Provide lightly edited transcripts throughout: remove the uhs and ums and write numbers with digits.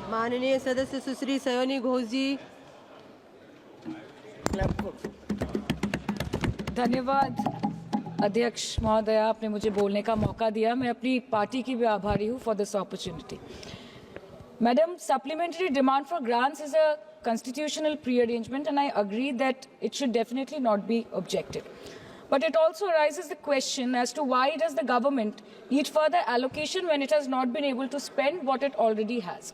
माननीय सदस्य सुश्री सयोनी घोष जी। धन्यवाद अध्यक्ष महोदय, आपने मुझे बोलने का मौका दिया। मैं अपनी पार्टी की भी आभारी हूँ for this opportunity. Madam, supplementary demand for grants is a constitutional pre-arrangement, and I agree that it should definitely not be objected. But it also raises the question as to why does the government need further allocation when it has not been able to spend what it already has.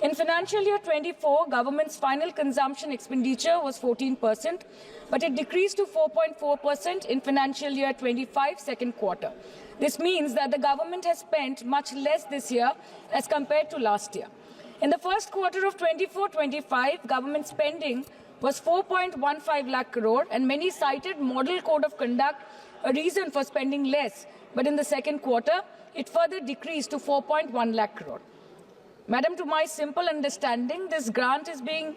In financial year 24, government's final consumption expenditure was 14%, but it decreased to 4.4% in financial year 25 second quarter. This means that the government has spent much less this year as compared to last year. In the first quarter of 24-25, government spending was 4.15 lakh crore, and many cited model code of conduct a reason for spending less. But in the second quarter, it further decreased to 4.1 lakh crore. Madam, to my simple understanding, this grant is being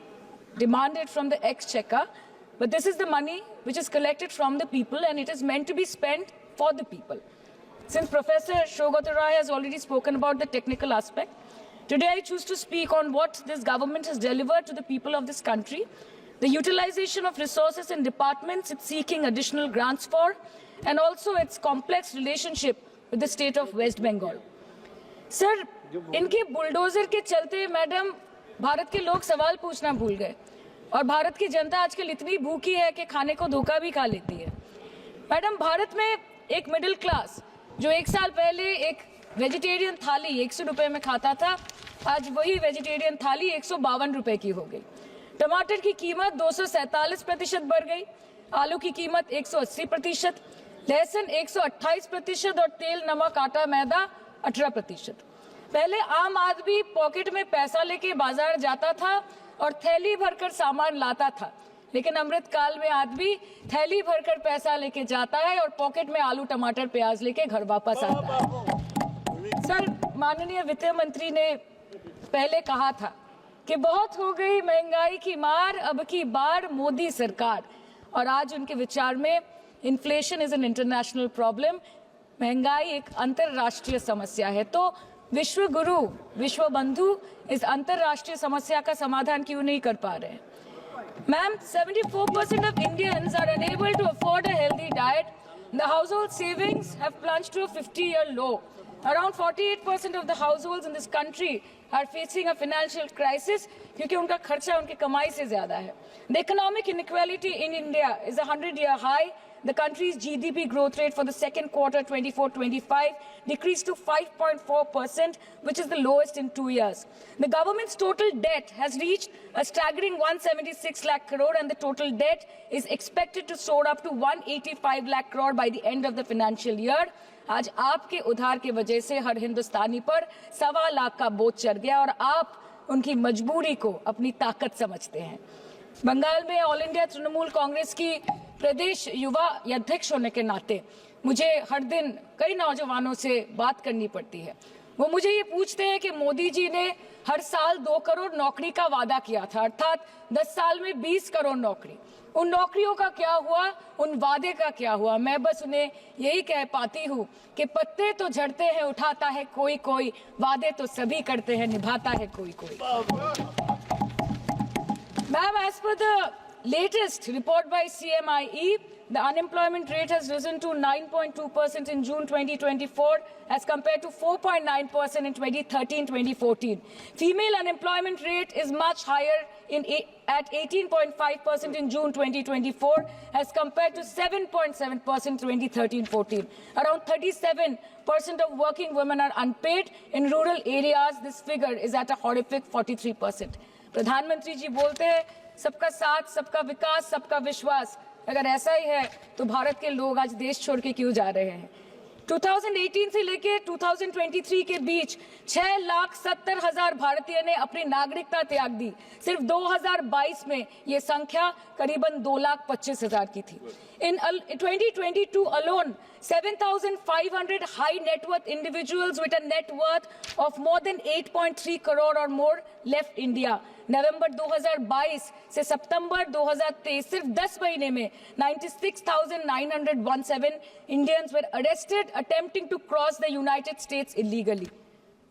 demanded from the exchequer, but this is the money which is collected from the people, and it is meant to be spent for the people. Since Professor Shougata Rai has already spoken about the technical aspect, today I choose to speak on what this government has delivered to the people of this country, the utilization of resources and departments it's seeking additional grants for, and also its complex relationship with the state of West Bengal. Sir, इनके bulldozer के चलते madam Bharat के लोग सवाल पूछना भूल गए, और भारत की जनता आजकल इतनी भूखी है कि खाने को धोखा भी खा लेती है। मैडम, भारत में एक मिडिल क्लास जो एक साल पहले एक वेजिटेरियन थाली 100 रुपए में खाता था, आज वही वेजिटेरियन थाली 152 रुपए की हो गई। टमाटर की कीमत 247% बढ़ गई, आलू की कीमत 180%, लहसुन 128% और तेल, नमक, आटा, मैदा 18%। पहले आम आदमी पॉकेट में पैसा लेके बाजार जाता था और थैली भरकर सामान लाता था, लेकिन अमृत काल में आदमी थैली भरकर पैसा लेके जाता है और पॉकेट में आलू, टमाटर, प्याज लेके घर वापस आता है। सर, माननीय वित्त मंत्री ने पहले कहा था कि बहुत हो गई महंगाई की मार, अब की बार मोदी सरकार, और आज उनके विचार में inflation is an international problem, महंगाई एक अंतरराष्ट्रीय समस्या है। तो विश्व गुरु, विश्व बंधु इस अंतरराष्ट्रीय समस्या का समाधान क्यों नहीं कर पा रहे हैं? Ma'am, 74% of Indians are unable to afford a healthy diet. The household savings have plunged to a 50-year low. Around 48% of the households in this country are facing a financial crisis क्योंकि उनका खर्चा उनकी कमाई से ज्यादा है. The economic inequality in India is a 100-year high. The country's GDP growth rate for the second quarter 24-25 decreased to 5.4%, which is the lowest in 2 years. The government's total debt has reached a staggering 176 lakh crore, and the total debt is expected to soar up to 185 lakh crore by the end of the financial year. आज आपके उधार की वजह से हर हिंदुस्तानी पर 1.25 लाख का बोझ चढ़ गया, और आप उनकी मजबूरी को अपनी ताकत समझते हैं। बंगाल में ऑल इंडिया तृणमूल कांग्रेस की प्रदेश युवा अध्यक्ष होने के नाते मुझे हर दिन कई नौजवानों से बात करनी पड़ती है। वो मुझे ये पूछते हैं कि मोदी जी ने हर साल 2 करोड़ नौकरी का वादा किया था, अर्थात 10 साल में 20 करोड़ नौकरी। उन नौकरियों का क्या हुआ, उन वादे का क्या हुआ? मैं बस उन्हें यही कह पाती हूँ कि पत्ते तो झड़ते हैं, उठाता है कोई कोई, वादे तो सभी करते हैं, निभाता है कोई कोई। Ma'am, as per the latest report by CMIE, the unemployment rate has risen to 9.2% in June 2024 as compared to 4.9% in 2013-2014. Female unemployment rate is much higher at 18.5% in June 2024 as compared to 7.7% in 2013-14. Around 37% of working women are unpaid. In rural areas, this figure is at a horrific 43%. प्रधानमंत्री जी बोलते हैं सबका साथ, सबका विकास, सबका विश्वास। अगर ऐसा ही है तो भारत के लोग आज देश छोड़ के क्यों जा रहे हैं? 2018 से लेके 2023 के बीच 6,70,000 भारतीय ने अपनी नागरिकता त्याग दी। सिर्फ 2022 में ये संख्या करीबन 2,25,000 की थी। In 2022 alone, 7,500 high net worth individuals with a net worth of more than 8.3 crore or more left India. नवंबर 2022 से सितंबर 2023 सिर्फ 10 महीने में 96,917 Indians were arrested attempting to cross the United States illegally.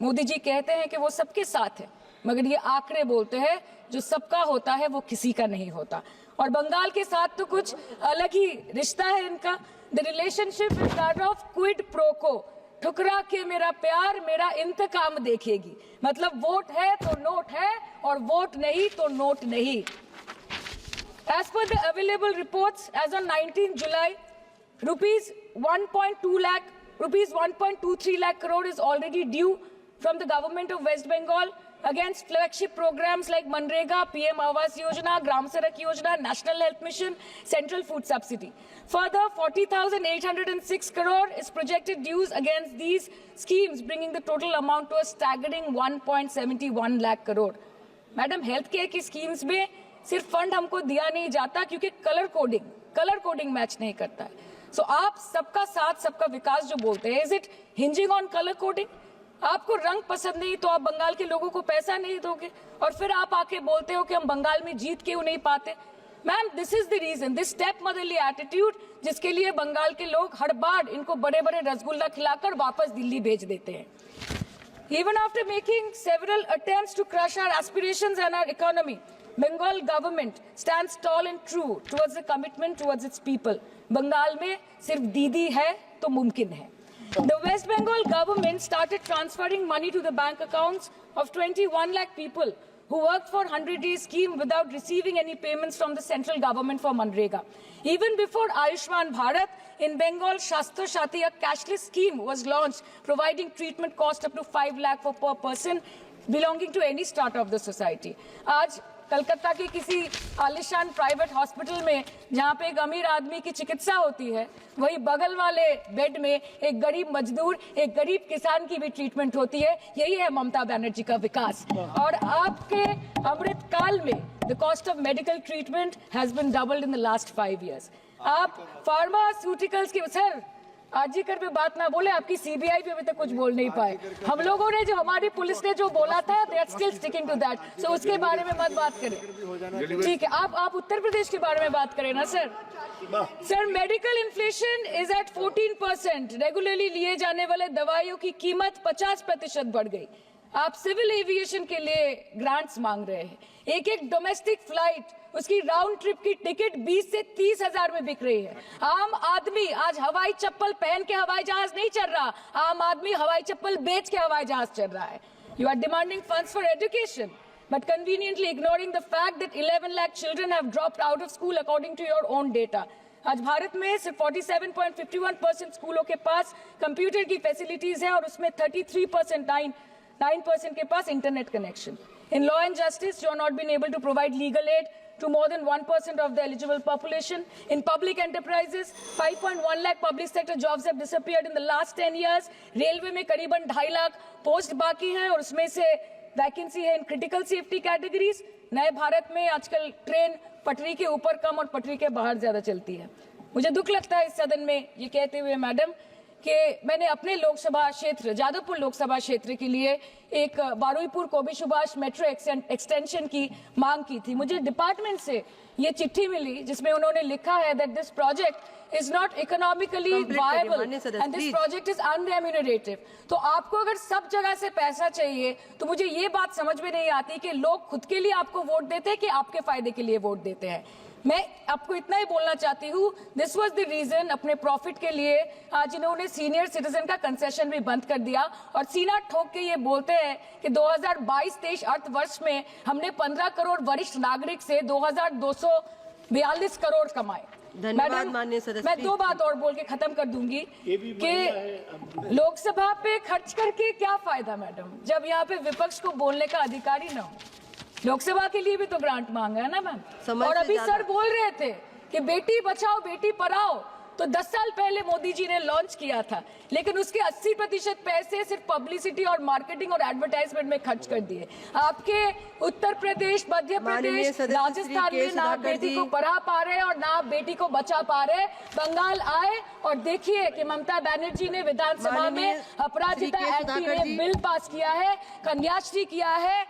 Modi ji कहते हैं कि वो सबके साथ है, मगर ये आंकड़े बोलते हैं जो सबका होता है वो किसी का नहीं होता। और बंगाल के साथ तो कुछ अलग ही रिश्ता है इनका। The relationship is that of quid pro को, ठुकरा के मेरा प्यार मेरा इंतकाम देखेगी। मतलब वोट है तो नोट है और वोट नहीं तो नोट नहीं। As per the available reports, as on 19 July, rupees 1.23 lakh crore is already due from the government of West Bengal against flagship programs like Manrega, PM Awas Yojana, Gram Sadak Yojana, National Health Mission, Central Food Subsidy. Further, 40,806 crore is projected dues against these schemes, bringing the total amount to a staggering 1.71 lakh crore. Madam, health care की schemes में सिर्फ fund हमको दिया नहीं जाता क्योंकि colour coding match नहीं करता है। सो आप सबका साथ सबका विकास जो बोलते हैं, is it hinging on colour coding? आपको रंग पसंद नहीं तो आप बंगाल के लोगों को पैसा नहीं दोगे और फिर आप आके बोलते हो कि हम बंगाल में जीत क्यों नहीं पाते। Ma'am, this is the reason, this stepmotherly attitude, जिसके लिए बंगाल के लोग हर बार इनको बड़े बड़े रसगुल्ला खिलाकर वापस दिल्ली भेज देते हैं। Even after making several attempts to crush our aspirations and our economy, Bengal government stands tall and true towards the commitment towards its people. Bengal में सिर्फ दीदी है तो मुमकिन है। The West Bengal government started transferring money to the bank accounts of 21 lakh people who worked for 100-day scheme without receiving any payments from the central government for Manrega. Even before Ayushman Bharat, in Bengal, Shastra Shati, a cashless scheme was launched, providing treatment cost up to 5 lakh for per person belonging to any strata of the society. आज कलकत्ता के किसी आलिशान private hospital में जहाँ पे एक अमीर आदमी की चिकित्सा होती है, वही बगल वाले बेड में एक गरीब मजदूर, एक गरीब किसान की भी ट्रीटमेंट होती है। यही है ममता बनर्जी का विकास। और आपके अमृत काल में the cost of medical treatment has been doubled in the last 5 years। आप फार्मास्यूटिकल्स की, सर आरजीकर पे बात ना बोले, आपकी सीबीआई पे अभी तक कुछ बोल नहीं पाए। हम लोगों ने जो, हमारी पुलिस ने जो बोला था, they are still sticking to that. So उसके बारे में मत बात करें, ठीक है? आप उत्तर प्रदेश के बारे में बात करें ना sir. Sir, medical inflation is at 14%। Regularly लिए जाने वाले दवाइयों की कीमत 50% बढ़ गई। आप सिविल एविएशन के लिए ग्रांट्स मांग रहे हैं। एक एक डोमेस्टिक फ्लाइट, उसकी राउंड ट्रिप की टिकट 20 से 30 हजार में बिक रही है। आम आदमी आज हवाई चप्पल पहन के हवाई जहाज नहीं चल रहा, आम आदमी हवाई चप्पल बेच के हवाई जहाज चल रहा है। You are demanding funds for education but conveniently ignoring the fact that 11 lakh children have dropped out of school according to your own data. आज भारत में सिर्फ 47.51% स्कूलों के पास कंप्यूटर की फैसिलिटीज है और उसमें 33% के पास internet connection. In law and justice, you are not been able to provide legal aid to more than 1% of the eligible population. In public enterprises, 5.1 lakh public sector jobs have disappeared in the last 10 years. Railway में करीबन 2.5 lakh post बाकी हैं और उसमें से vacancy है in critical safety categories. नए भारत में आजकल ट्रेन पटरी के ऊपर कम और पटरी के बाहर ज्यादा चलती है। मुझे दुख लगता है इस सदन में ये कहते हुए मैडम कि मैंने अपने लोकसभा क्षेत्र जादवपुर लोकसभा क्षेत्र के लिए एक बारुईपुर कोबी सुभाष मेट्रो एक्सटेंशन की मांग की थी। मुझे डिपार्टमेंट से ये चिट्ठी मिली जिसमें उन्होंने लिखा है that this project is not economically viable and this project is unremunerative। तो आपको अगर सब जगह से पैसा चाहिए तो मुझे ये बात समझ में नहीं आती कि लोग खुद के लिए आपको वोट देते हैं कि आपके फायदे के लिए वोट देते हैं। मैं आपको इतना ही बोलना चाहती हूँ, दिस वाज द रीजन, अपने प्रॉफिट के लिए आज इन्होंने सीनियर सिटीजन का कंसेशन भी बंद कर दिया और सीना ठोक के ये बोलते हैं कि 2022-23 अर्थ वर्ष में हमने 15 करोड़ वरिष्ठ नागरिक से 2242 करोड़ कमाए। धन्यवाद माननीय सदस्य। मैं 2 बात और बोल के खत्म कर दूंगी कि लोकसभा पे खर्च करके क्या फायदा मैडम, जब यहाँ पे विपक्ष को बोलने का अधिकार ही ना हो। लोकसभा के लिए भी तो ग्रांट मांगा है ना मैम। और अभी सर बोल रहे थे कि बेटी बचाओ बेटी पढ़ाओ, तो 10 साल पहले मोदी जी ने लॉन्च किया था, लेकिन उसके 80% पैसे सिर्फ पब्लिसिटी और मार्केटिंग और एडवर्टाइजमेंट में खर्च कर दिए। आपके उत्तर प्रदेश, मध्य प्रदेश, राजस्थान में ना बेटी को पढ़ा पा रहे और ना बेटी को बचा पा रहे। बंगाल आए और देखिए कि ममता बनर्जी ने विधानसभा में अपराजिता एक्ट में बिल पास किया है, कन्याश्री किया है।